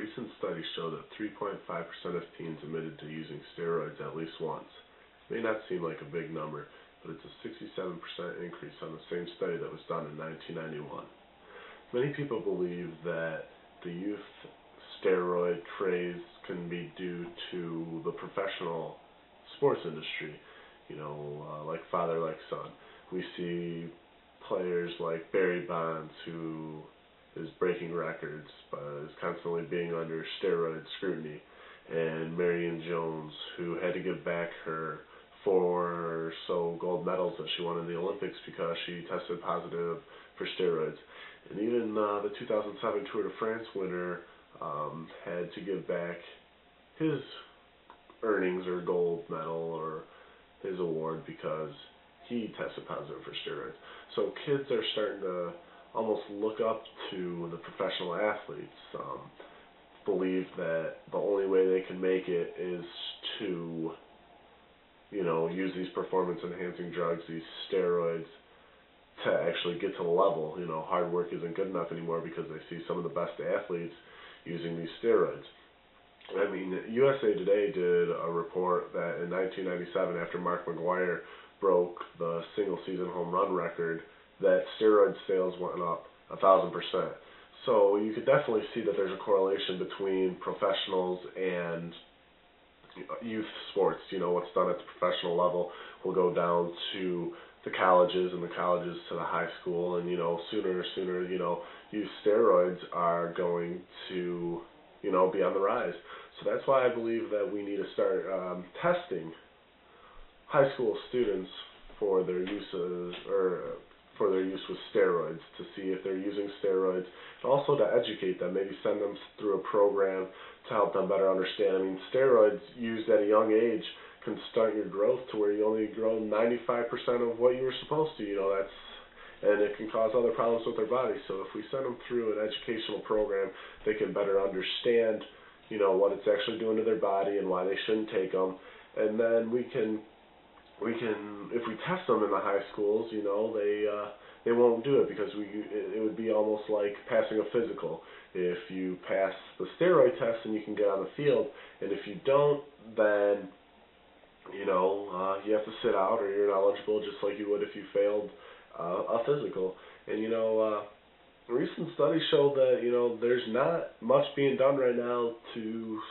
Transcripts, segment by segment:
recent studies show that 3.5% of teens admitted to using steroids at least once. It may not seem like a big number, but it's a 67% increase on the same study that was done in 1991. Many people believe that the youth steroid craze can be due to the professional sports industry, like father, like son. We see players like Barry Bonds, who is breaking records, but is constantly being under steroid scrutiny, and Marion Jones, who had to give back her 4 or so gold medals that she won in the Olympics because she tested positive for steroids. And even the 2007 Tour de France winner had to give back his earnings or gold medal or his award because he tested positive for steroids. So kids are starting to almost look up to the professional athletes, believe that the only way they can make it is to, use these performance-enhancing drugs, these steroids, to actually get to the level. Hard work isn't good enough anymore because they see some of the best athletes using these steroids. I mean, USA Today did a report that in 1997, after Mark McGwire broke the single-season home run record, that steroid sales went up 1,000%. So you could definitely see that there's a correlation between professionals and youth sports. What's done at the professional level will go down to the colleges, and the colleges to the high school, and sooner or sooner, youth steroids are going to, be on the rise. So that's why I believe that we need to start testing high school students for their uses for their use with steroids, to see if they're using steroids, and also to educate them, maybe send them through a program to help them better understand. I mean, steroids used at a young age can start your growth to where you only grow 95% of what you were supposed to. And it can cause other problems with their body. So if we send them through an educational program, they can better understand, what it's actually doing to their body and why they shouldn't take them. And then we can, if we test them in the high schools, they won't do it, because it would be almost like passing a physical. If you pass the steroid test, then you can get on the field, and if you don't, then you have to sit out, or you're ineligible, just like you would if you failed a physical. And recent studies show that there's not much being done right now to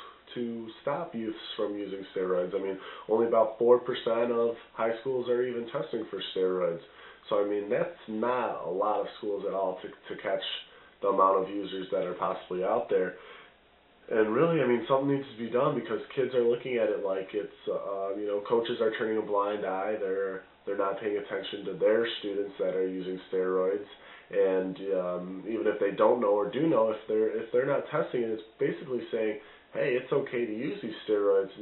stop youths from using steroids. I mean, only about 4% of high schools are even testing for steroids. So I mean, that's not a lot of schools at all to catch the amount of users that are possibly out there. And really, I mean, something needs to be done, because kids are looking at it like it's, coaches are turning a blind eye. They're not paying attention to their students that are using steroids. And even if they don't know or do know, if they're not testing it, it's basically saying, hey, it's okay to use these steroids.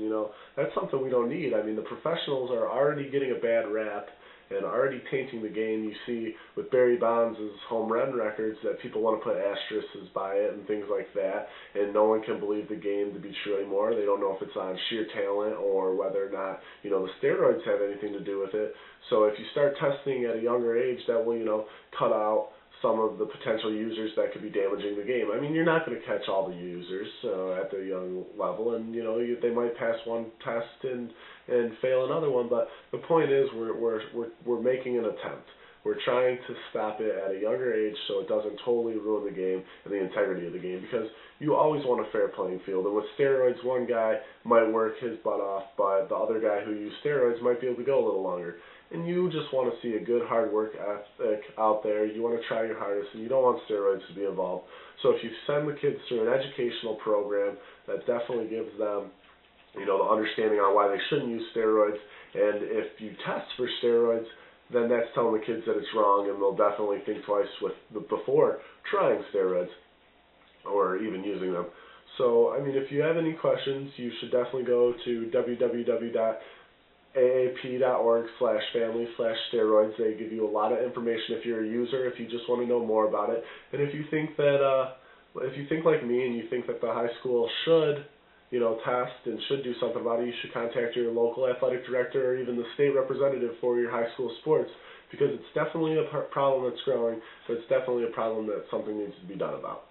That's something we don't need. I mean, the professionals are already getting a bad rap and already tainting the game. You see with Barry Bonds' home run records that people want to put asterisks by it and things like that, and no one can believe the game to be true anymore. They don't know if it's on sheer talent or whether or not, the steroids have anything to do with it. So if you start testing at a younger age, that will, cut out some of the potential users that could be damaging the game. I mean, you're not going to catch all the users at the young level, and they might pass one test and fail another one. But the point is, we're making an attempt. We're trying to stop it at a younger age so it doesn't totally ruin the game and the integrity of the game, because you always want a fair playing field. And with steroids, one guy might work his butt off, but the other guy who used steroids might be able to go a little longer. And you just want to see a good hard work ethic out there. You want to try your hardest, and you don't want steroids to be involved. So if you send the kids through an educational program, that definitely gives them, the understanding on why they shouldn't use steroids. And if you test for steroids, then that's telling the kids that it's wrong, and they'll definitely think twice before trying steroids or even using them. So, I mean, if you have any questions, you should definitely go to www.aap.org/family/steroids. They give you a lot of information if you're a user, if you just want to know more about it. And if you think like me and you think that the high school should, test and should do something about it, you should contact your local athletic director or even the state representative for your high school sports, because it's definitely a problem that's growing, but it's definitely a problem that something needs to be done about.